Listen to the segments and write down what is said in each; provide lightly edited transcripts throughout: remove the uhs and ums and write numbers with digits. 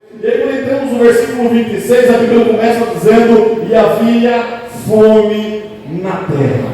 E aí quando entramos no versículo 26, a Bíblia começa dizendo: e havia fome na terra.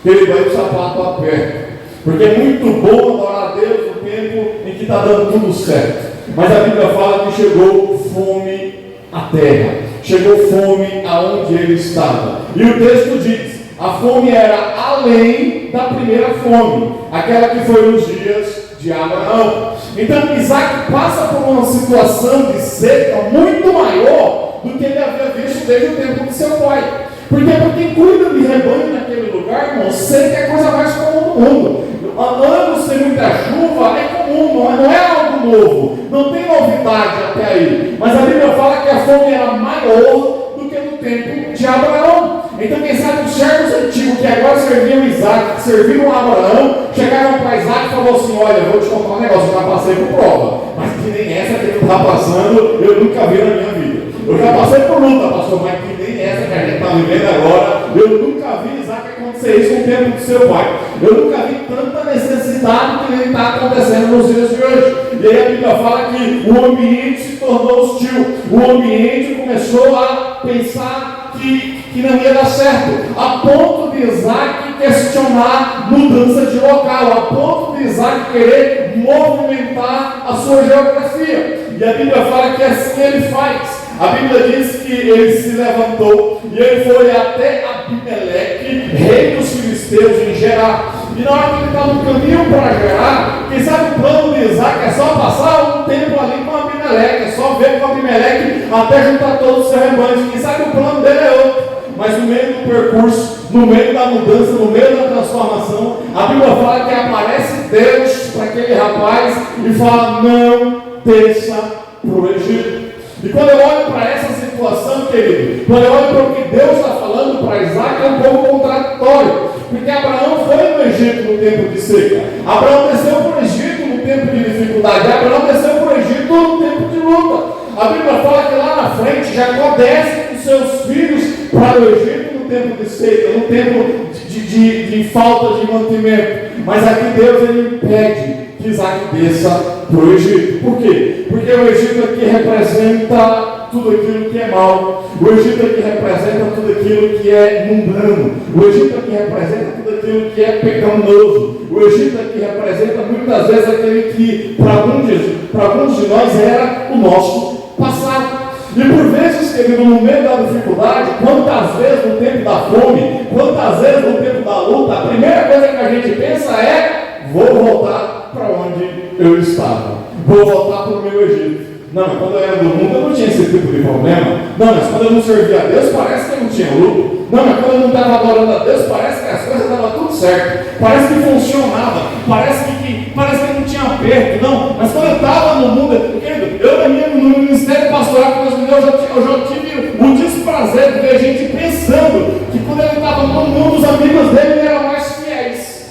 Ele vai o sapato aperto, porque é muito bom adorar a Deus no tempo em que está dando tudo certo. Mas a Bíblia fala que chegou fome à terra, chegou fome aonde ele estava. E o texto diz: a fome era além da primeira fome, aquela que foi nos dias de Abraão. Então Isaac passa por uma situação de seca muito maior do que ele havia visto desde o tempo de seu pai. Porque para quem cuida de rebanho naquele lugar, irmão, seca é a coisa mais comum do mundo. Anos sem muita chuva é comum, não é algo novo, não tem novidade até aí. Mas a Bíblia fala que a fome era maior do que no tempo de Abraão. Então quem sabe os servos antigos que agora serviam Isaac, que serviram Abraão, chegaram para Isaac e falaram assim: olha, eu vou te contar um negócio, eu já passei por prova, mas que nem essa que tu está passando, eu nunca vi na minha vida. Eu já passei por luta, pastor, mas que nem essa que a gente está vivendo agora, eu nunca vi Isaac acontecer isso no tempo do seu pai. Eu nunca vi tanta necessidade que nem está acontecendo nos dias de hoje. E aí a Bíblia fala que o ambiente se tornou hostil, o ambiente começou a pensar que não ia dar certo, a ponto de Isaac questionar mudança de local, a ponto de Isaac querer movimentar a sua geografia. E a Bíblia fala que assim ele faz. A Bíblia diz que ele se levantou e ele foi até Abimeleque, rei dos filisteus, em Gerar. E na hora que ele está no caminho para Gerar, quem sabe o plano de Isaac é só passar um tempo ali com Abimeleque, é só ver com Abimeleque até juntar todos os seus rebanhos. Quem sabe o plano dele é outro. Mas no meio do percurso, no meio da mudança, no meio da transformação, a Bíblia fala que aparece Deus para aquele rapaz e fala: não desça para o Egito. E quando eu olho para essa situação, querido, quando eu olho para o que Deus está falando para Isaac, é um pouco contraditório. Porque Abraão foi no Egito no tempo de seca, Abraão desceu para o Egito no tempo de dificuldade, Abraão desceu para o Egito no tempo de luta. A Bíblia fala que lá na frente Jacó desce com seus filhos para o Egito no tempo de seca, no tempo de falta de mantimento. Mas aqui Deus ele impede que Isaac desça para o Egito. Por quê? Porque o Egito aqui representa tudo aquilo que é mal. O Egito aqui representa tudo aquilo que é mundano. O Egito aqui representa tudo aquilo que é pecaminoso. O Egito aqui representa muitas vezes aquele que para alguns de nós era o nosso passado. E por vezes, querido, no meio da dificuldade, quantas vezes no tempo da fome, quantas vezes no tempo da luta, a primeira coisa que a gente pensa é: vou voltar para onde eu estava, vou voltar para o meu Egito. Não, mas quando eu era do mundo eu não tinha esse tipo de problema. Não, mas quando eu não servia a Deus parece que eu não tinha luto. Não, mas quando eu não estava adorando a Deus parece que as coisas estavam tudo certo, parece que funcionava, parece que não tinha aperto. Não, mas quando eu estava no mundo, querido, eu no ministério pastoral que Deus me deu, eu já tive o desprazer de ver gente pensando que quando ele estava no mundo os amigos dele eram mais fiéis.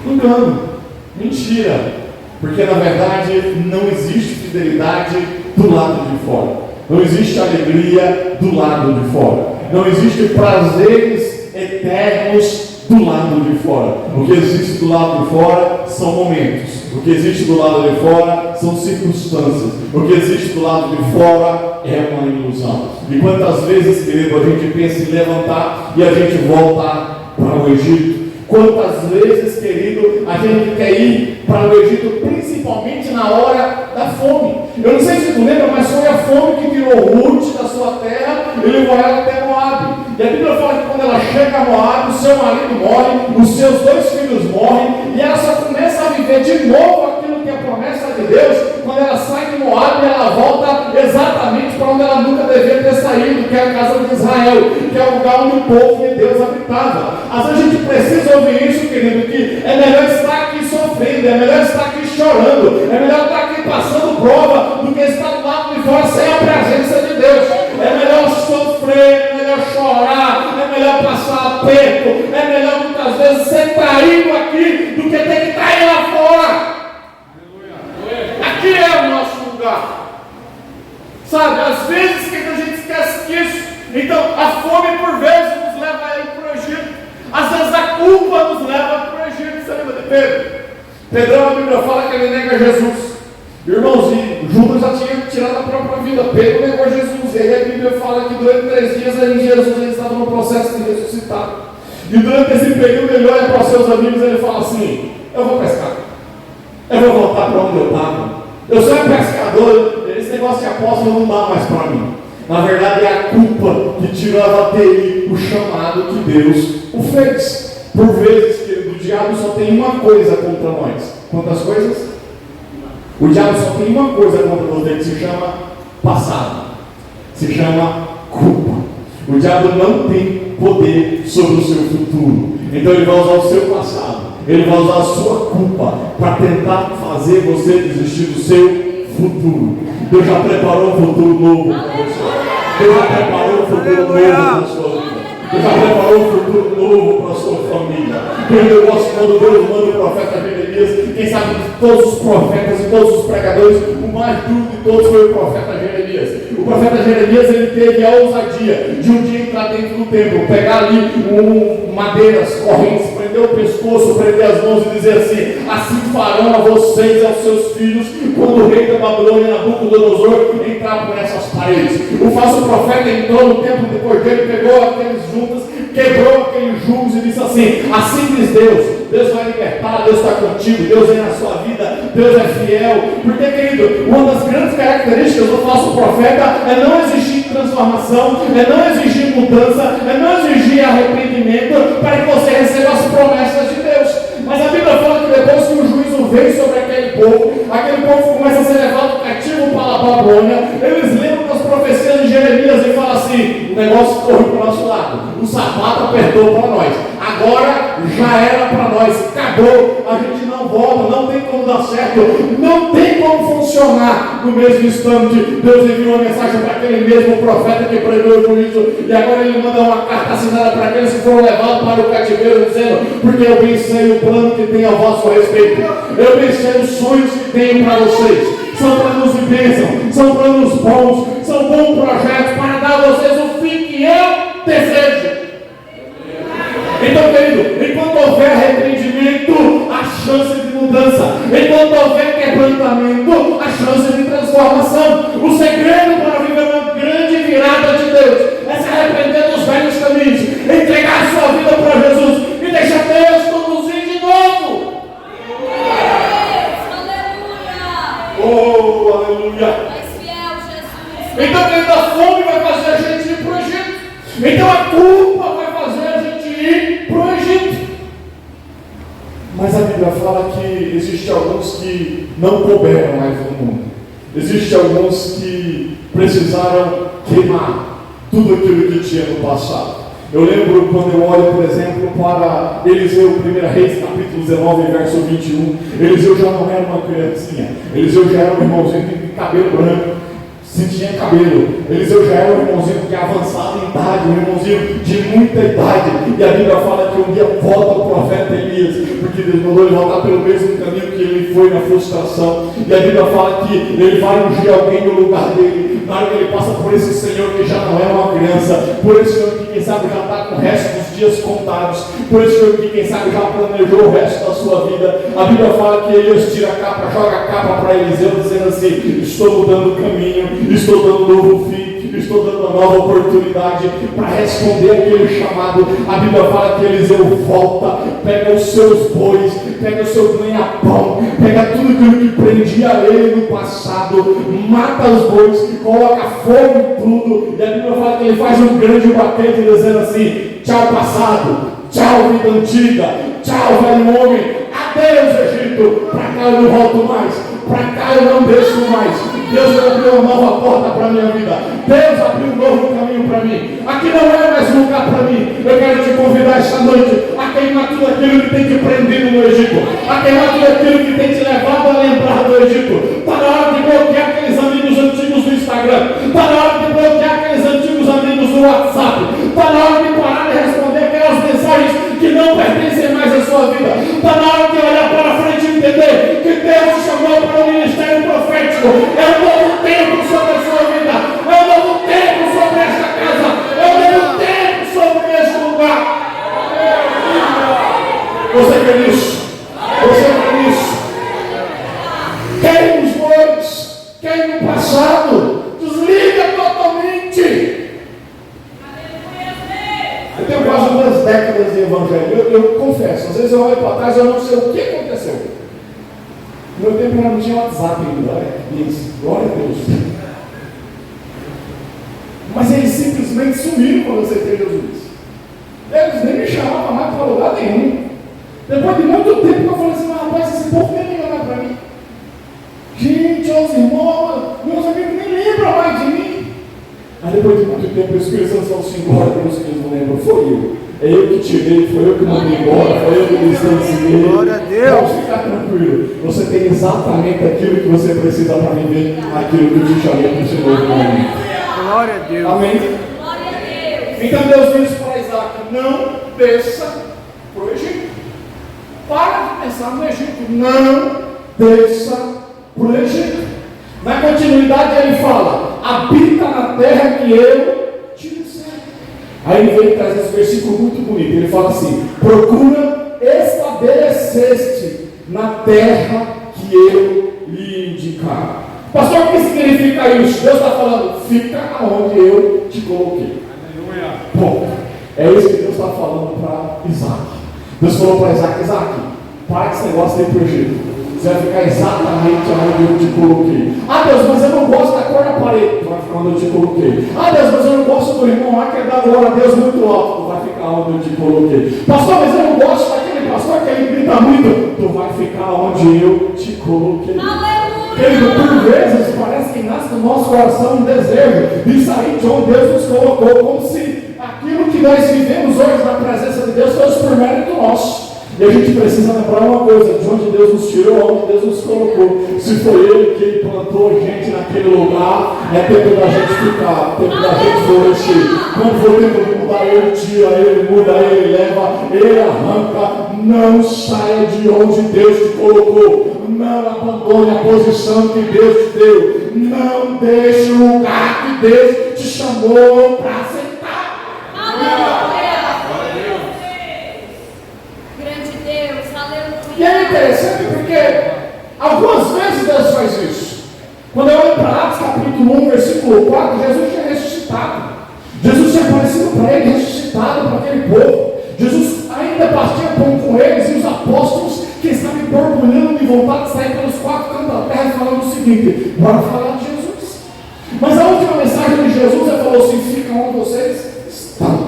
Engano, mentira. Porque na verdade não existe fidelidade do lado de fora, não existe alegria do lado de fora, não existe prazeres eternos do lado de fora. O que existe do lado de fora são momentos, o que existe do lado de fora são circunstâncias, o que existe do lado de fora é uma ilusão. E quantas vezes, querido, a gente pensa em levantar e a gente volta para o Egito? Quantas vezes, querido, a gente quer ir para o Egito, principalmente na hora da fome? Eu não sei se tu lembra, mas foi a fome que tirou Ruth da sua terra e levou ela até Moabe. E a Bíblia fala que quando ela chega a Moabe, o seu marido morre, os seus 2 filhos morrem, e ela só começa a viver de novo aquilo que é a promessa de Deus. Quando ela sai de Moabe, ela volta exatamente para onde ela nunca devia ter saído, que é a casa de Israel, que é o lugar onde o povo de Deus habitava. Às vezes a gente precisa ouvir isso, querido, que é melhor estar aqui sofrendo, é melhor estar aqui chorando, é melhor estar aqui passando prova do que estar do lado de fora sem a presença de Deus. É melhor sofrer, é melhor chorar, é melhor passar aperto, é melhor muitas vezes ser traído aqui do que ter que trair lá fora. Aqui é o nosso lugar. Sabe, às vezes que a gente esquece disso. Então a fome por vezes nos leva a ir para o Egito. Às vezes a culpa nos leva para o Egito. Você lembra de Pedro? Pedrão, a Bíblia fala que ele nega Jesus. Irmãos, e Judas já tinha tirado a própria vida. Pedro negou Jesus. E aí a Bíblia fala que durante 3 dias Jesus ele estava no processo de ressuscitar. E durante esse período ele olha para os seus amigos e ele fala assim: eu vou pescar. Eu vou voltar para onde eu estava. Eu sou um pescador. Esse negócio de apóstolo não dá mais para mim. Na verdade é a culpa que tirava dele o chamado que Deus o fez. Por vezes, querido, o diabo só tem uma coisa contra nós. Quantas coisas? O diabo só tem uma coisa contra você que se chama passado. Se chama culpa. O diabo não tem poder sobre o seu futuro. Então ele vai usar o seu passado. Ele vai usar a sua culpa para tentar fazer você desistir do seu futuro. Deus já preparou um futuro novo para você. Deus já preparou um futuro novo para a sua vida. Deus já preparou um futuro novo para a sua família. Eu gosto quando Deus manda o profeta Jeremias. Quem sabe de todos os profetas e todos os pregadores, o mais duro de todos foi o profeta Jeremias. O profeta Jeremias ele teve a ousadia de um dia entrar dentro do templo, pegar ali madeiras, correntes, prender o pescoço, prender as mãos e dizer assim farão a vocês e aos seus filhos quando o rei da Babilônia, Nabucodonosor, entrar por essas paredes. O falso profeta entrou no templo depois dele, pegou aqueles juntas, quebrou aqueles julgos e disse assim diz Deus vai libertar, Deus está contigo, Deus é na sua vida, Deus é fiel. Porque, querido, uma das grandes características do falso profeta é não exigir transformação, é não exigir mudança, é não exigir arrependimento para que você receba as promessas de Deus. Mas a Bíblia fala que depois que o juízo veio sobre aquele povo começa a ser levado cativo para a Babilônia. Eles lembram das profecias de Jeremias e falam assim: o negócio corre para o nosso lado, o sapato apertou para nós, agora já era para nós, acabou, a gente não volta, não tem como dar certo, não tem como funcionar. No mesmo instante, Deus enviou uma mensagem para aquele mesmo profeta que pregou o juízo, e agora ele manda uma carta assinada para aqueles que foram levados para o cativeiro, dizendo: porque eu bem sei o plano que tem ao vosso respeito, eu bem sei os sonhos que tenho para vocês, são planos de bênção, são planos bons, são bons projetos para dar a vocês o fim que eu desejo. Então, querido, enquanto houver arrependimento, há chance de mudança. Enquanto houver quebrantamento, há chance de transformação. O segredo para viver uma grande virada de Deus é se arrepender dos velhos caminhos, entregar a sua vida para Jesus e deixar Deus conduzir de novo. Aleluia! Oh, aleluia! És fiel, Jesus. Então, querido, a fome vai fazer a gente ir para o Egito. Então, a culpa vai fazer a gente ir para o Egito. Mas a Bíblia fala que existem alguns que não couberam mais no mundo. Existem alguns que precisaram queimar tudo aquilo que tinha no passado. Eu lembro quando eu olho, por exemplo, para Eliseu, 1 Reis, capítulo 19, verso 21. Eliseu já não era uma criancinha. Eliseu já era um irmãozinho de cabelo branco. Se tinha cabelo, Eliseu já era um irmãozinho que avançava em idade, um irmãozinho de muita idade. E a Bíblia fala que um dia volta o profeta Elias, porque Deus mandou ele voltar pelo mesmo caminho que ele foi na frustração. E a Bíblia fala que ele vai ungir alguém no lugar dele. Na hora que ele passa por esse Senhor que já não é uma criança, por esse Senhor que quem sabe já está com o resto dos dias contados, por esse Senhor que quem sabe já planejou o resto da sua vida. A Bíblia fala que Elias tira a capa, joga a capa para Eliseu, dizendo assim: estou mudando o caminho, estou dando um novo fim, estou dando uma nova oportunidade para responder aquele chamado. A Bíblia fala que Eliseu volta, pega os seus bois, pega o seu ganha-pão, pega tudo aquilo que prendia ele no passado, mata os bois, coloca fogo em tudo. E a Bíblia fala que ele faz um grande batente dizendo assim: tchau passado, tchau vida antiga, tchau velho homem, adeus Egito, para cá eu não volto mais, para cá eu não desço mais. Deus abriu uma nova porta para a minha vida, Deus abriu um novo caminho para mim. Aqui não é mais lugar para mim. Eu quero te convidar esta noite a queimar tudo aquilo que tem te prendido no Egito, a queimar tudo aquilo que tem te levado a lembrar do Egito. Está na hora de bloquear aqueles amigos antigos do Instagram, está na hora de bloquear aqueles antigos amigos do WhatsApp, está na hora de parar de responder aquelas mensagens que não pertencem mais à sua vida. Está na hora de olhar para frente e entender que Deus te chamou para o ministério profético. É um novo tempo sobre a sua vida, é um novo tempo sobre esta casa, é um novo tempo sobre este lugar. Você quer isso? Você quer isso? Queime os bois, aí no passado. Desliga totalmente. Eu tenho quase 2 décadas de evangelho. Eu confesso, às vezes eu olho para trás e eu não sei o que aconteceu. No meu tempo não tinha WhatsApp ainda. Glória a Deus. Mas eles simplesmente sumiram quando eu aceitei Jesus. Eles nem me chamavam mais para lugar nenhum. Depois de muito tempo eu falei assim, mas rapaz, esse povo nem liga mais para mim. Gente, os irmãos, meus amigos nem lembram mais de mim. Aí depois de muito tempo o Espírito Santo falou assim, glória a Deus que eles não lembram, foi eu. É eu que tirei, foi eu que mandei embora, foi eu que distanciei. Glória a Deus. Pode ficar tranquilo. Você tem exatamente aquilo que você precisa para viver aquilo que eu te chamei para o seu novo momento. Glória a Deus. Amém? Glória a Deus. Então Deus disse para Isaac, não desça para o Egito. Para de pensar no Egito. Não desça para o Egito. Na continuidade ele fala, habita na terra que eu te disser. Aí ele vem trazer esse versículo muito bonito. Ele fala assim, procura estabelecer-te na terra que eu lhe indicar. Pastor, o que significa isso? Deus está falando, fica onde eu te coloquei. Aleluia. Ponto. É isso que Deus está falando para Isaac. Deus falou para Isaac, para que esse negócio de ir para o Egito. Você vai ficar exatamente onde eu te coloquei. Ah, Deus, mas eu não gosto da cor da parede. Tu vai ficar onde eu te coloquei. Ah, Deus, mas eu não gosto do irmão lá que é da glória a Deus muito alto. Tu vai ficar onde eu te coloquei. Pastor, mas eu não gosto daquele pastor que ele grita muito. Tu vai ficar onde eu te coloquei. Querido, por vezes parece que nasce no nosso coração um desejo de sair de onde Deus nos colocou, como se aquilo que nós vivemos hoje na presença de Deus fosse por mérito nosso. E a gente precisa lembrar uma coisa, de onde Deus nos tirou, onde Deus nos colocou. Se foi Ele que plantou a gente naquele lugar, é tempo da gente ficar, é tempo da gente florescer. Quando for tempo de mudar, Ele tira, Ele muda, Ele leva, Ele arranca. Não saia de onde Deus te colocou. Não abandone a posição que Deus te deu. Não deixe o lugar que Deus te chamou para sentar. Aleluia. E é interessante porque algumas vezes Deus faz isso. Quando eu olho para Atos capítulo 1, versículo 4, Jesus tinha ressuscitado. Jesus tinha aparecido para ele, ressuscitado para aquele povo. Jesus ainda partia pão com eles e os apóstolos que estavam borbulhando de vontade de sair pelos 4 cantos da terra falando o seguinte, bora falar de Jesus. Mas a última mensagem de Jesus, ele falou assim, ficam onde vocês estão.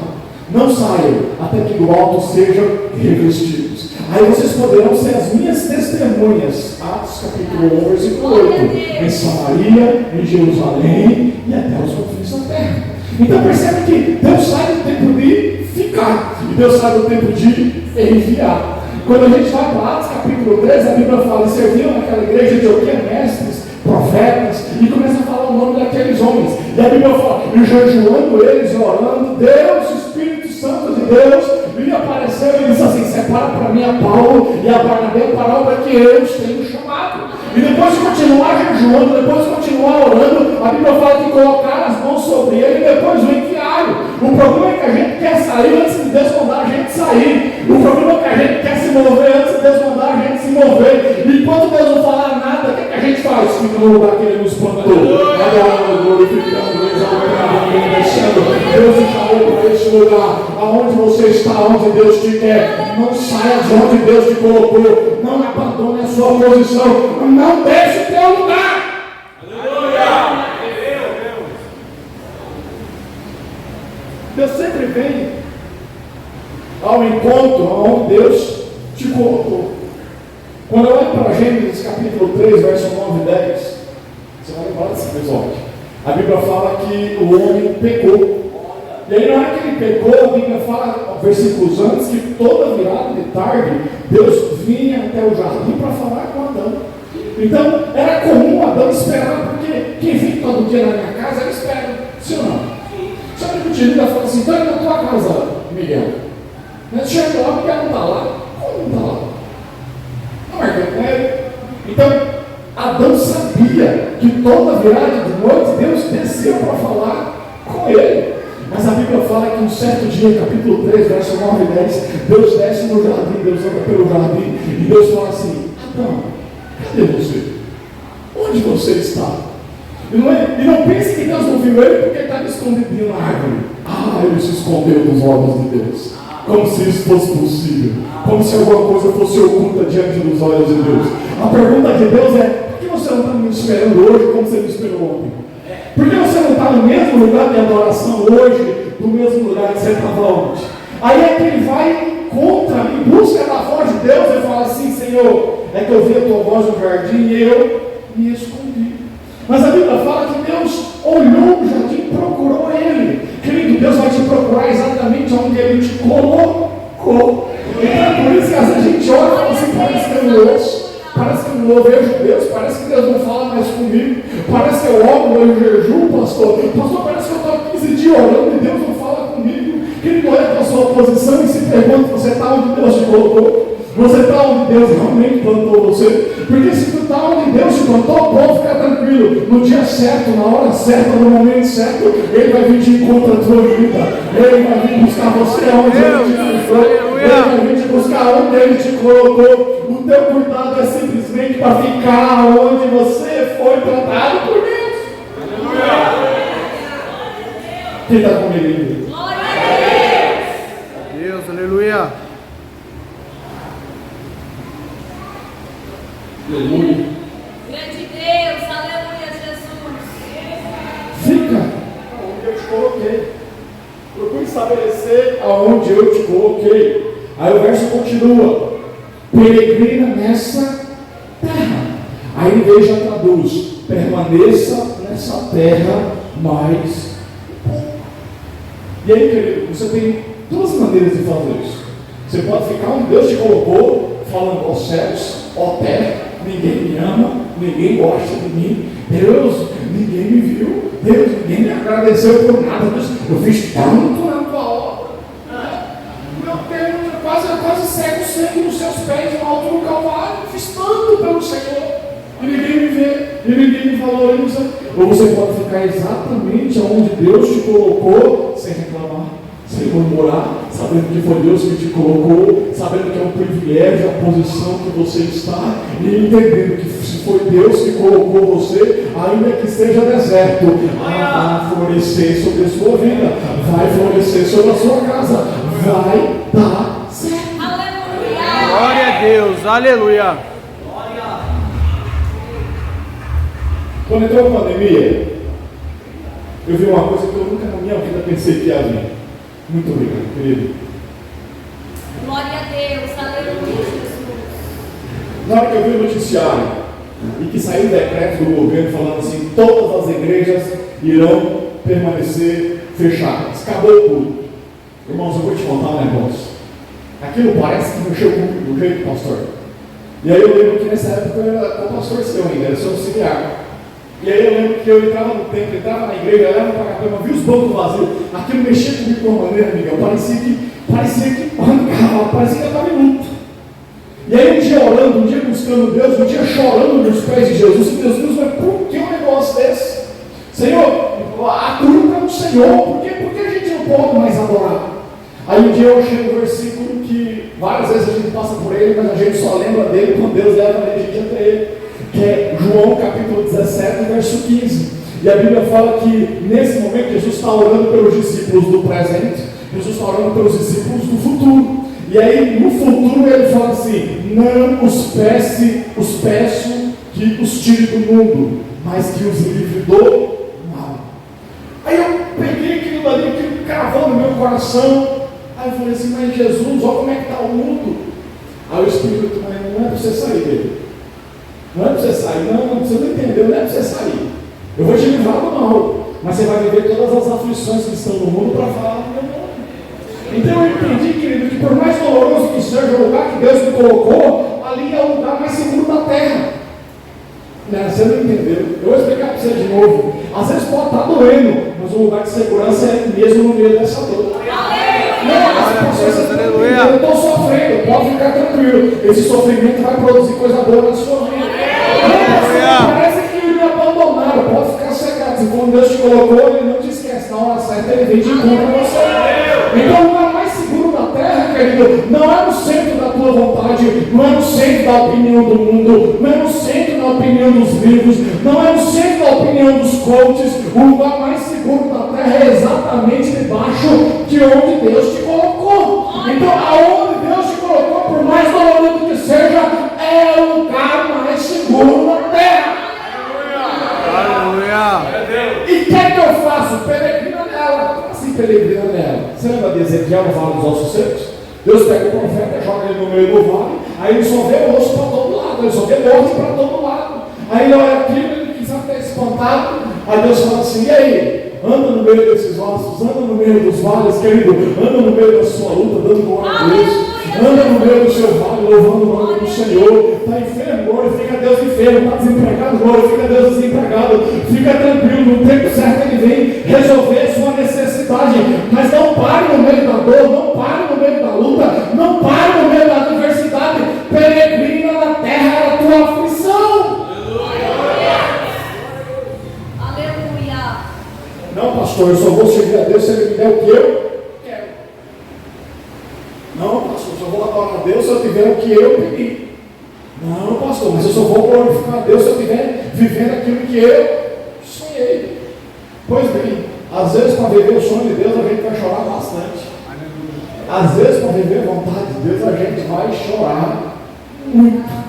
Não saiam até que do alto sejam revestidos. Aí vocês poderão ser as minhas testemunhas. Atos capítulo 1, versículo 8. Em Samaria, em Jerusalém e até os confins da terra. Então percebe que Deus sai do tempo de ficar. E Deus sai do tempo de enviar. Quando a gente vai para Atos capítulo 13, a Bíblia fala, serviam naquela igreja de alguém, mestres, profetas, e começa a falar o nome daqueles homens. E a Bíblia fala, e jejuando eles e orando, Deus, Espírito Santo de Deus, lhe apareceu e disse assim, separa para mim a Paulo e a Barnabé para a obra que eu os tenho chamado. E depois de continuar jejuando, depois de continuar orando, a Bíblia fala que colocaram as mãos sobre ele e depois o enviaram. O problema é que a gente quer sair antes de Deus mandar a gente sair. O problema é que a gente quer se mover antes de Deus mandar a gente se mover. E quando Deus não falar nada, o que a gente faz? Fica no lugar que Ele nos plantou. Adorando, glorificando, exaltando, deixando. Deus te chamou para esse lugar. Aonde você está, onde Deus te quer. Não saia de onde Deus te colocou. Não abandone a sua posição. Não deixe o teu lugar. Aleluia! Deus sempre vem ao encontro onde Deus te colocou. Quando eu olho para Gênesis capítulo 3, verso 9 e 10, você vai lembrar desse episódio. A Bíblia fala que o homem pecou. E aí na hora que ele pecou, a Bíblia fala, versículos antes, que toda virada de tarde, Deus vinha até o jardim para falar com Adão. Então, era comum Adão esperar, porque quem vem todo dia na minha casa, ele espera. Sim ou não? Sabe que o tio liga e fala assim, estou indo na tua casa, Miguel. Chega lá, Miguel não está lá. Como não está lá? Não, Marquinhos. Então, Adão sabia que toda virada de noite, Deus desceu para falar com ele. Mas a Bíblia fala que um certo dia, capítulo 3, verso 9 e 10, Deus desce no jardim, Deus anda pelo jardim, e Deus fala assim, Adão, cadê você? Onde você está? E não pense que Deus não viu ele porque ele estava escondidinho na árvore. Ele se escondeu dos olhos de Deus. Como se isso fosse possível. Como se alguma coisa fosse oculta diante dos olhos de Deus. A pergunta de Deus é: por que você não está me esperando hoje como você me esperou ontem? Por que você não está no mesmo lugar de adoração hoje, no mesmo lugar que você estava ontem? Aí é que ele vai em busca da voz de Deus e fala assim: Senhor, é que eu vi a tua voz no jardim e eu me escondi. Mas a Bíblia fala que Deus olhou no jardim e procurou ele. Querido, Deus vai te procurar exatamente onde ele te colocou. Então é por isso que às vezes a gente olha e fala assim: parece que eu não ouço, parece que eu não vejo Deus, parece que Deus não fala mais comigo, parece que eu oro, eu jejuo, pastor, parece que eu estou 15 dias orando e Deus não fala comigo. Querido, olha para a sua posição e se pergunta: você está onde Deus te colocou? Você está onde Deus realmente plantou você? Porque se tu está onde Deus te plantou, pode ficar tranquilo. No dia certo, na hora certa, no momento certo, Ele vai vir de encontro à tua vida. Ele vai vir buscar você onde Ele te deixou. Ele vai vir te buscar onde Ele te colocou. O teu cuidado é simplesmente para ficar onde você foi plantado por Deus. Quem está comigo? Deus, aleluia. Aleluia. Grande Deus, aleluia, Jesus. Fica onde eu te coloquei. Procure estabelecer aonde eu te coloquei. Aí o verso continua: peregrina nessa terra. Aí veja, traduz: permaneça nessa terra mais pouco. E aí, querido, você tem duas maneiras de fazer isso. Você pode ficar onde Deus te colocou, falando: ó céus, ó terra, ninguém me ama, ninguém gosta de mim, Deus, ninguém me viu, Deus, ninguém me agradeceu por nada, Deus, eu fiz tanto na tua obra, meu Deus, eu quase cego o sangue nos seus pés no alto do Calvário, eu fiz tanto pelo Senhor, e ninguém me vê, e ninguém me valoriza. Ou você pode ficar exatamente onde Deus te colocou, sem reclamar, sem murmurar, sabendo que foi Deus que te colocou, sabendo que é um privilégio a posição que você está, e entendendo que se foi Deus que colocou você, ainda que seja deserto, vai florescer sobre a sua vida, vai florescer sobre a sua casa, vai dar certo. Aleluia. Glória a Deus, aleluia. Quando entrou a pandemia, eu vi uma coisa que eu nunca na minha vida pensei que ia vir. Muito obrigado, querido. Glória a Deus, aleluia, Jesus. Na hora que eu vi o noticiário e que saiu o decreto do governo falando assim: todas as igrejas irão permanecer fechadas, acabou tudo. Irmãos, eu vou te contar um negócio. Aquilo parece que mexeu comigo do jeito, pastor. E aí eu lembro que nessa época eu era o pastor seu ainda, era seu auxiliar. E aí eu lembro que eu entrava no templo, entrava na igreja, olhava para a cama, via os bancos vazios, aquilo mexia comigo de uma maneira, amiga, parecia que arrancava, parecia que eu estava em luto. E aí um dia orando, um dia buscando Deus, um dia chorando nos pés de Jesus, e Deus, mas por que um negócio desse? Senhor, a culpa é do Senhor, por que a gente não pode mais adorar? Aí um dia eu achei um versículo que várias vezes a gente passa por ele, mas a gente só lembra dele quando Deus leva a gente até ele, que é João capítulo 17, verso 15. E a Bíblia fala que nesse momento Jesus está orando pelos discípulos do presente, Jesus está orando pelos discípulos do futuro. E aí no futuro ele fala assim: não os peço que os tire do mundo, mas que os livre do mal. Aí eu peguei aquilo dali, aquilo cravou no meu coração. Aí eu falei assim: mas Jesus, olha como é que está o mundo. Aí o Espírito, mas não é para você sair dele. Não é para você sair, não, você não entendeu, não é para você sair. Eu vou te livrar do mal, mas você vai viver todas as aflições que estão no mundo para falar do meu nome. Então eu entendi, querido, que por mais doloroso que seja o lugar que Deus me colocou, ali é o lugar mais seguro da terra. Não, você não entendeu. Eu vou explicar para você de novo. Às vezes pode estar doendo, mas o lugar de segurança é mesmo no meio dessa dor. Eu estou sofrendo, pode ficar tranquilo. Esse sofrimento vai produzir coisa boa na sua vida. Parece que me abandonaram, pode ficar cegado. Se quando Deus te colocou, Ele não te esquece. Na hora certa, Ele vem de encontro a você. Então o lugar mais seguro da terra, querido, não é no centro da tua vontade, não é no centro da opinião do mundo, não é no centro da na opinião dos livros, não é o centro da opinião dos coaches. O lugar mais seguro da terra é exatamente debaixo de onde Deus te colocou. Então, aonde Deus te colocou, por mais doloroso que seja, é o lugar mais seguro da terra. Aleluia. E o que é que eu faço? Peregrina nela. Como assim peregrina nela? Você lembra de Ezequiel no Vale dos Ossos Secos? Deus pega o profeta, joga ele no meio do vale, aí ele só vê osso para todo lado, ele só vê morte para todo lado. Aí ele olha aquilo, ele quis até espantado, aí Deus fala assim: e aí? Anda no meio desses ossos, anda no meio dos vales, querido, anda no meio da sua luta, dando glória a Deus, anda no meio do seu vale, louvando o nome do Senhor. Está enfermo, glorifica Deus enfermo, está desempregado, glorifica Deus desempregado, fica tranquilo, no tempo certo ele vem resolver a sua necessidade, mas não pare no meio da dor, não pare no meio da luta, não pare no meio da adversidade, peregrina na terra é a tua aflição. Não, pastor, eu só vou servir a Deus se Ele me der o que eu quero. Não, pastor, eu só vou adorar a Deus se eu tiver o que eu pedi. Não, pastor, mas eu só vou glorificar a Deus se eu estiver vivendo aquilo que eu sonhei. Pois bem, às vezes para viver o sonho de Deus a gente vai chorar bastante. Às vezes para viver a vontade de Deus a gente vai chorar muito.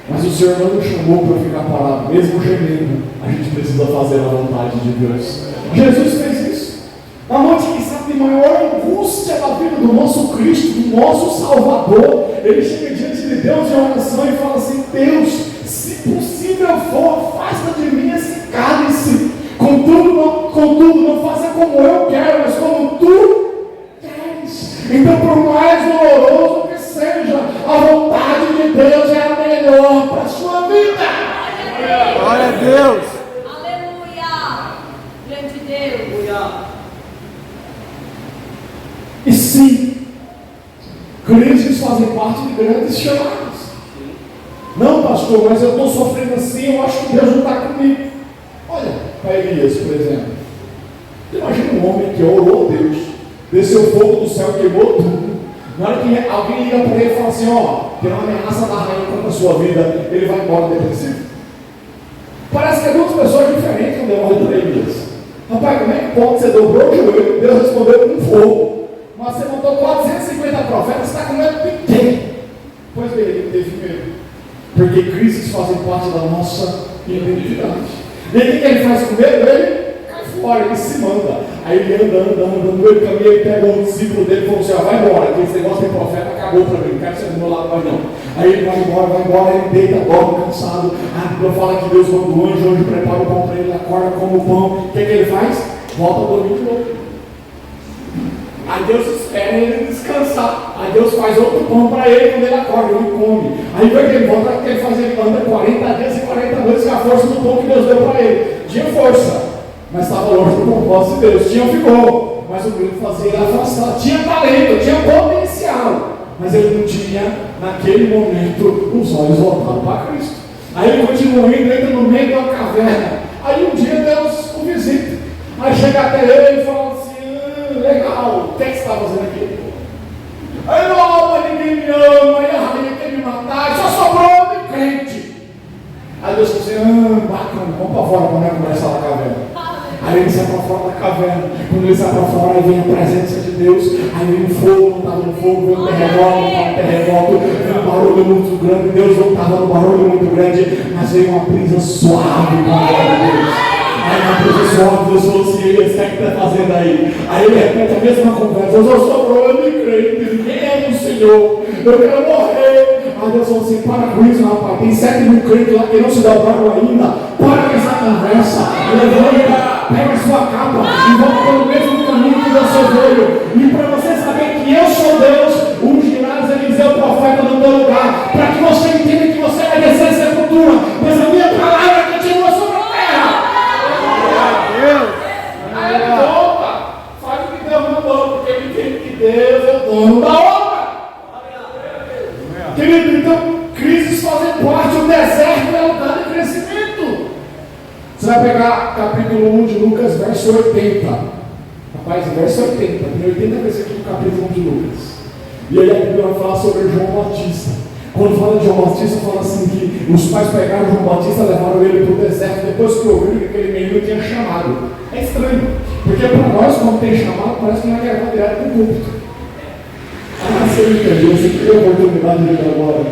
Mas o Senhor não nos chamou para ficar parado, mesmo gemendo, a gente precisa fazer a vontade de Deus. Jesus fez isso. Na noite que sabe de maior angústia da vida do nosso Cristo, do nosso Salvador, ele chega diante de Deus em oração e fala assim: Deus, se possível for, afasta de mim esse cálice. Contudo, não faça como eu quero, mas como tu queres. Então, por mais doloroso que seja, a vontade de Deus é a melhor para a sua vida. Glória a Deus. Aleluia. Grande Deus. E sim, crises fazem parte de grandes chamadas. Não, pastor, mas eu estou sofrendo assim, eu acho que Deus não está comigo. Olha, para Elias, por exemplo. Imagina um homem que orou a Deus, desceu fogo do céu, queimou tudo. Na hora que alguém liga para ele e fala assim: ó, tem uma ameaça da rainha contra a sua vida, ele vai embora depressivo. Parece que é duas pessoas diferentes quando eu olho para Elias. Rapaz, como é que pode? Você dobrou o joelho, Deus respondeu com fogo. Mas você montou 450 profetas, você está com medo de quem? Pois bem, ele teve medo. Porque crises fazem parte da nossa identidade. E aí o que ele faz com medo? Ele cai fora, ele se manda. Aí ele anda, no meio do caminho, ele pega um discípulo dele e fala assim: ó, vai embora, que esse negócio de profeta acabou para mim, não quero ser do meu lado mais não. Aí ele vai embora, ele deita, dorme, cansado. A Bíblia fala que Deus manda o anjo prepara o pão para ele, acorda, come o pão. O que ele faz? Volta a dormir de novo. Aí Deus espera ele descansar. Aí Deus faz outro pão para ele, quando ele acorda, ele come. Aí vai que ele volta, o que ele faz? Ele anda 40 dias e 40 noites com a força do pão que Deus deu para ele. Tinha força, mas estava longe do propósito de Deus. Tinha vigor, mas o medo fazia ele afastar. Tinha talento, tinha potencial, mas ele não tinha, naquele momento, os olhos voltados para Cristo. Aí ele continua indo, entra no meio de uma caverna. Aí um dia Deus o visita. Aí chega até ele e fala assim: legal, o que é que você está fazendo aqui? Aí não, mas ninguém me ama, aí a rainha quer me matar, só sobrou de crente. Aí Deus falou assim: bacana, vamos para fora para conversar na caverna. Aí ele sai para fora da caverna. Quando ele sai para fora, aí vem a presença de Deus. Aí vem o fogo, não estava no fogo, vem o terremoto, não estava no terremoto, vem um barulho muito grande. Deus não estava no barulho muito grande, mas veio uma brisa suave com a glória de Deus. Aí na brisa suave, Deus falou assim: Elias, o que é que está fazendo aí? Aí ele repete a mesma conversa: eu só sobrou de crente, quem é o Senhor? Eu quero morrer. Aí Deus falou assim: para com isso, rapaz, tem 7.000 crentes lá que não se dobraram ainda. Para com essa conversa, levanta, pega a sua capa e volta pelo mesmo caminho que você veio. E para você saber que eu sou Deus, ungirás Eliseu, o profeta, no teu lugar, para que você entenda que você vai descer a sepultura, mas a minha palavra continua sobre a terra. Aí ele volta, faz o que Deus mandou, porque ele entende que Deus é o dono da obra. Querido, então, crises fazem parte, o deserto é lugar de crescimento. Você vai pegar capítulo 1 de Lucas, verso 80. Rapaz, verso 80. Tem 80 vezes aqui no capítulo 1 de Lucas. E aí a Bíblia vai falar sobre João Batista. Quando fala de João Batista, fala assim que os pais pegaram João Batista, levaram ele para o deserto, depois que ouviram que aquele menino tinha chamado. É estranho, porque para nós, quando tem chamado, parece que não é levar direto para o púlpito. Ah, você entendeu, você teve a oportunidade de ir agora.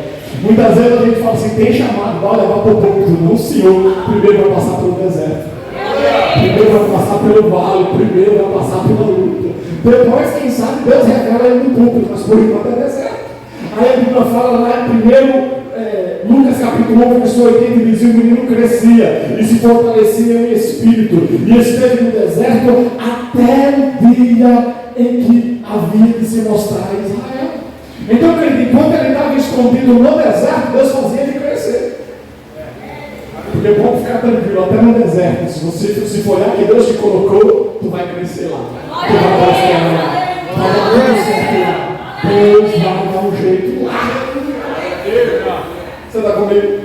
Muitas vezes a gente fala assim, tem chamado, vai levar para o púlpito. Não, senhor, primeiro vai passar pelo deserto. Primeiro vai passar pelo vale, primeiro vai passar pela luta. Depois, quem sabe, Deus revela ele no púlpito, mas por enquanto é deserto. Aí a Bíblia fala lá, primeiro, Lucas capítulo 1, verso 80, diz: o menino crescia e se fortalecia em espírito, e esteve no deserto até o dia em que havia de se mostrar a Israel. Então, querido, enquanto ele estava escondido no deserto, Deus fazia ele crescer. Porque é bom ficar tranquilo, até no deserto. Se você se for olhar que Deus te colocou, tu vai crescer lá. Tu vai prosperar. Vai dar tudo certo lá. Deus vai dar um jeito lá. Você está comigo?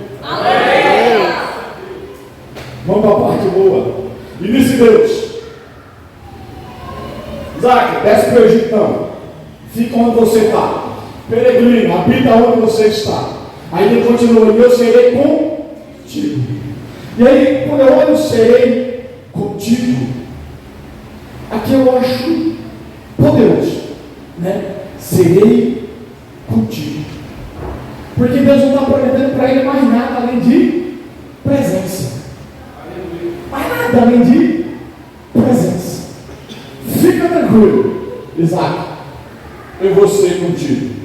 Vamos para a parte boa. E disse Deus: Isaac, desce para o Egito, então. Fica onde você está. Peregrino, habita onde você está. Aí ele continua: e eu serei contigo. E aí, quando eu olho serei contigo, aqui eu acho poderoso, né? Serei contigo. Porque Deus não está prometendo para ele mais nada além de presença. Mais nada além de presença. Fica tranquilo, Isaac. Eu vou ser contigo.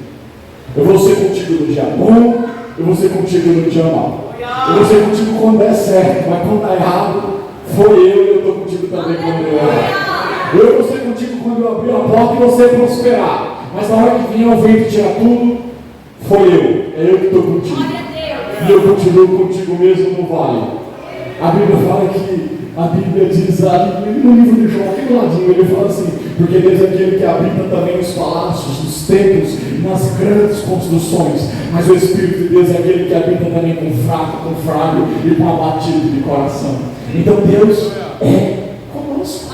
Eu vou ser contigo no dia bom. Eu vou ser contigo no dia mau. Eu vou ser contigo quando der certo. Mas quando der errado, foi eu e eu estou contigo também quando der errado. Eu vou ser contigo quando eu abrir a porta e você prosperar. Mas na hora que vier o vento e tirar tudo, foi eu. É eu que estou contigo. E eu continuo contigo mesmo no vale. A Bíblia fala que, a Bíblia diz ali no livro de João, aqui do ladinho, ele fala assim: porque Deus é aquele que habita também nos palácios, nos templos e nas grandes construções. Mas o Espírito de Deus é aquele que habita também com fraco, com frágil e com abatido de coração. Então Deus é conosco.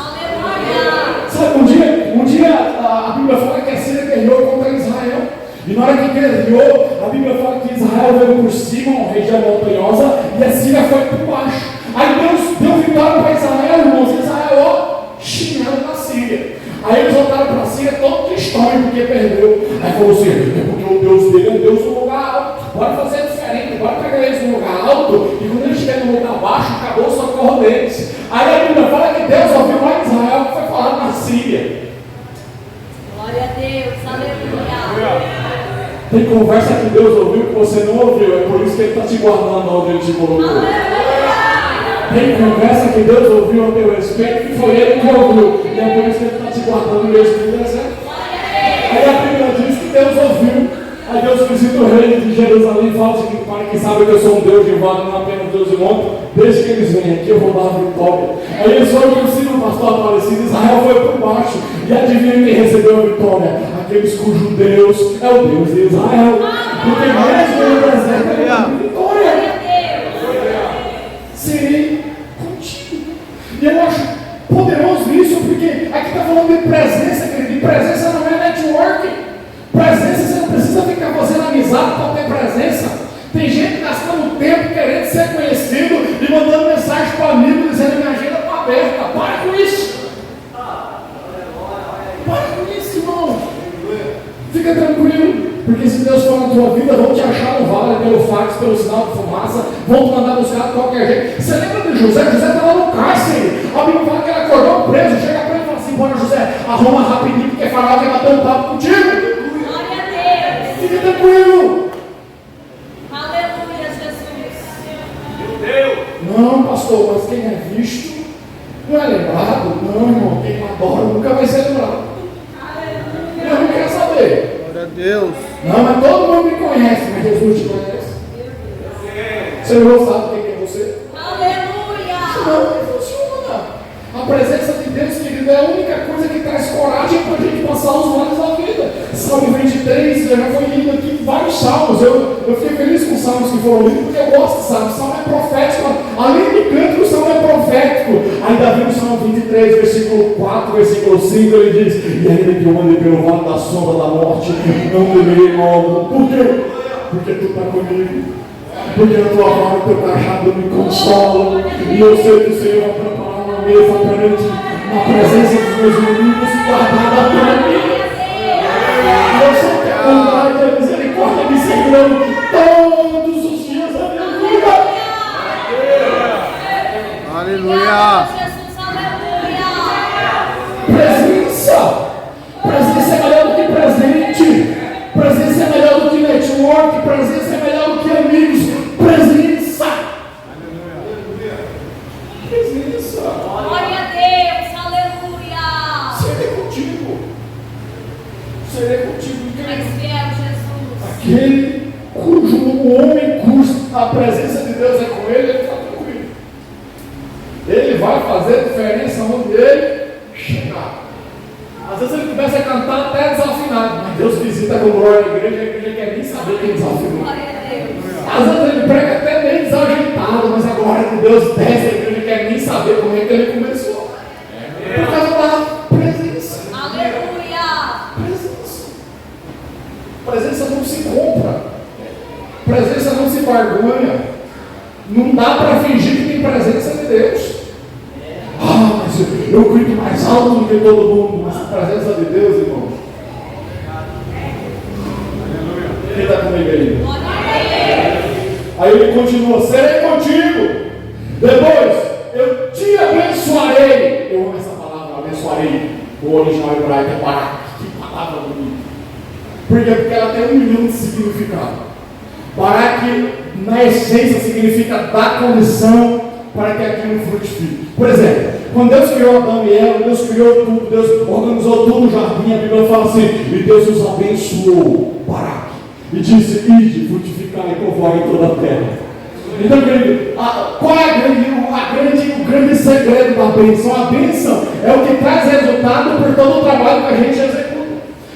Sabe, um dia a Bíblia fala que a Síria guerreou contra Israel. E na hora que guerreou, a Bíblia fala que Israel veio por cima, uma região montanhosa, e a Síria foi por baixo. Aí Deus deu vitória para Israel, irmãos. Israel, ó, chinelo na Síria. Aí eles voltaram para a Síria todo tristão porque perdeu. Aí falou assim: é porque o Deus dele é um Deus no lugar alto. Bora fazer diferente, bora pegar eles no lugar alto, e quando eles estiverem no lugar baixo, acabou o socorro deles. Aí a Bíblia fala que Deus ouviu lá em Israel que foi falado na Síria. Glória a Deus, aleluia. Tem conversa que Deus ouviu que você não ouviu, é por isso que Ele está te guardando onde Ele te colocou. Tem conversa que Deus ouviu a teu respeito que foi Ele que ouviu, e é por isso que Ele está te guardando mesmo no deserto. Aí a Bíblia diz que Deus ouviu. Aí Deus visita o rei de Jerusalém e fala assim: para quem sabe que eu sou um Deus de vale, não apenas Deus de monte, desde que eles venham aqui eu vou dar a vitória. Aí eles foram por cima, o pastor aparecido, Israel foi por baixo, e adivinha quem recebeu a vitória? Aqueles cujo Deus é o Deus de Israel. Porque mesmo no deserto ele deu vitória. Serei contigo. E eu acho poderoso isso, porque aqui está falando de presença, querido. E presença não é networking. Presença, você não precisa ficar fazendo amizade para ter presença. Tem gente gastando tempo querendo ser conhecido e mandando mensagem para o amigo dizendo: minha agenda está aberta. Para com isso. Para com isso, irmão. Fica tranquilo, porque se Deus for na tua vida, vão te achar no vale, pelo fax, pelo sinal de fumaça, vão te mandar buscar de qualquer jeito. Você lembra de José? José estava no cárcere. A Bíblia fala que ele acordou preso. Chega para ele e fala assim: bora, José, arruma rapidinho, porque Faraó quer bater um papo contigo. Fique tranquilo. Aleluia, Jesus. Meu Deus. Não, pastor, mas quem é visto não é lembrado. Não, irmão, quem adora nunca vai ser lembrado. Eu não quero saber. Glória a Deus. Não, mas todo mundo me conhece, mas Jesus te conhece. Você não sabe quem é você? Aleluia. Não funciona. A presença de Deus, querido, é a única coisa que traz coragem para a gente passar os vales da vida. Salmo 23, eu já fui lindo aqui vários salmos. Eu fiquei feliz com os salmos que foram lidos, porque eu gosto de salmos. O salmo é profético. Além de canto, o salmo é profético. Ainda vem o Salmo 23, versículo 4, versículo 5, ele diz: e ainda que eu ande pelo vale da sombra da morte, não temerei mal algum. Por quê? Porque tu está comigo. Porque a tua mão e o teu cajado me consolam. E eu sei que o Senhor vai preparar uma mesa perante na presença dos meus inimigos, guardada para mim. E eu sei que a bondade e a misericórdia me seguirão todos os dias da minha vida. Aleluia. Jesus, aleluia. Presença. Presença é melhor do que presente. Presença é melhor do que network. Presença é melhor do que amigos. Presença. Presença. Glória a Deus, aleluia. Serei contigo. Serei contigo. Mais fiel, Jesus. Aquele cujo homem cujo a presença de Deus é com ele, ele está tranquilo. Ele vai fazer diferença onde ele chegar. Às vezes ele começa a cantar até desafinado, mas Deus visita com glória a igreja quer nem saber quem desafinou. Glória a Deus. Às vezes ele prega até meio desajeitado, mas a glória de Deus desce, a igreja quer nem saber como é que ele começou. Por causa da presença. Aleluia. Presença. Presença não se compra. Presença não se barganha. Não dá para fingir que tem presença de Deus. Ah, mas eu grito mais alto do que todo mundo. Mas a presença de Deus, irmão. Quem está comigo aí? Glória a Deus. Aí ele continua: serei contigo. Depois, eu te abençoarei. Eu amo essa palavra, abençoarei. O original hebraico é barak. Que palavra bonita. Por quê? Porque ela tem 1 milhão de significado. Barak, na essência, significa dar condição para que aquilo frutifique. Por exemplo, quando Deus criou Adão e Eva, Deus criou tudo, Deus organizou tudo no jardim, a Bíblia fala assim: e Deus os abençoou, Barak, e disse: ide, frutificai e povoai toda a terra. Então, querido, qual é o grande segredo da bênção? A bênção é o que traz resultado por todo o trabalho que a gente executa.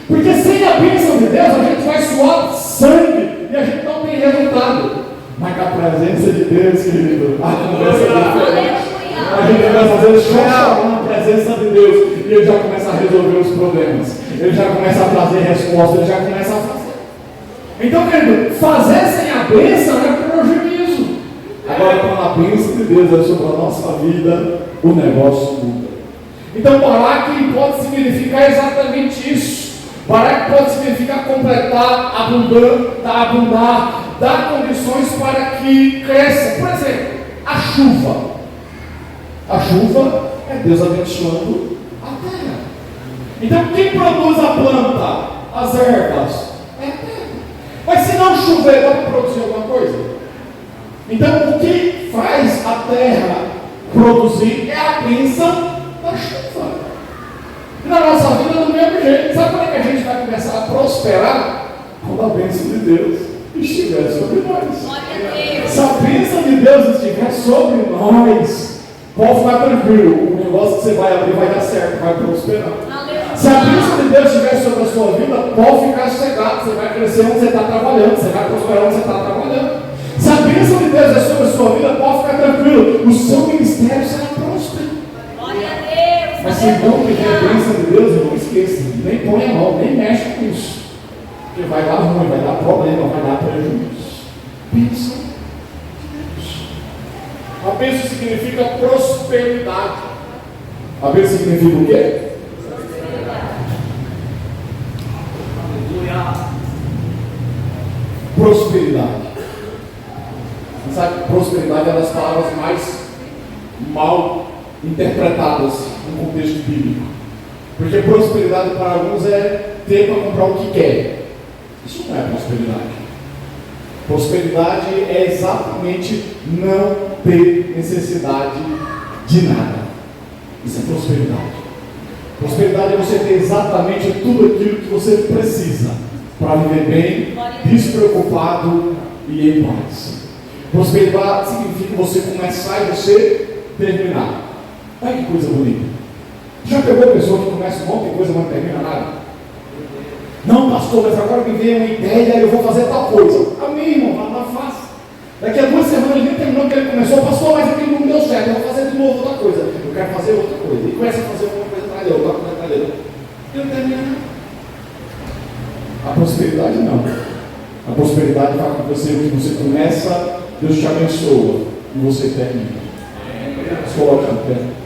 Porque sem a bênção de Deus, a gente vai suar sangue e a gente não tem resultado. Mas com a presença de Deus, querido, a conversa é diferente. A gente começa às vezes chorar na presença de Deus e ele já começa a resolver os problemas. Ele já começa a trazer respostas, ele já começa a fazer. Então, querido, fazer sem a bênção é prejuízo. Agora, quando a bênção de Deus é sobre a nossa vida, o negócio muda. Então, Barak pode significar exatamente isso. Barak pode significar completar, abundar, dar condições para que cresça. Por exemplo, a chuva. A chuva é Deus abençoando a terra. Então, quem produz a planta, as ervas, é a terra. Mas se não chover, dá para produzir alguma coisa? Então, o que faz a terra produzir é a bênção da chuva. E na nossa vida, do mesmo jeito. Sabe como é que a gente vai começar a prosperar? Quando a bênção de Deus estiver sobre nós. Glória a Deus. Se a bênção de Deus estiver sobre nós, pode ficar tranquilo. O negócio que você vai abrir vai dar certo, vai prosperar. Aleluia. Se a bênção de Deus estiver sobre a sua vida, pode ficar sossegado. Você vai crescer onde você está trabalhando, você vai prosperar onde você está trabalhando. Se a bênção de Deus é sobre a sua vida, pode ficar tranquilo. O seu ministério será próspero. Glória a Deus. Mas se não tiver a bênção de Deus, não esqueça. Nem põe a mão, nem mexe com isso. Porque vai dar ruim, vai dar problema, vai dar prejuízo. Bênção de Deus. A bênção significa prosperidade. A bênção significa o quê? Prosperidade. Você sabe, prosperidade é uma das palavras mais mal interpretadas no contexto bíblico. Porque prosperidade para alguns é ter para comprar o que quer. Isso não é prosperidade. Prosperidade é exatamente não ter necessidade de nada. Isso é prosperidade. Prosperidade é você ter exatamente tudo aquilo que você precisa para viver bem, despreocupado e em paz. Prosperidade significa você começar e você terminar. Olha que coisa bonita. Já pegou a pessoa que começa um monte de coisa, mas não termina nada? Não, pastor, mas agora me veio uma ideia e eu vou fazer tal coisa. Amém, irmão, vai lá, faça. Daqui a 2 semanas ele nem terminou o que ele começou. Pastor, mas aquilo não deu certo, eu vou fazer de novo outra coisa. Eu quero fazer outra coisa. E começa a fazer uma coisa atrás de outra, outra atrás de outra. E não termina nada. A prosperidade não. A prosperidade verdade fala com você, o que você começa, Deus te abençoa e você termina. Se coloca no pé.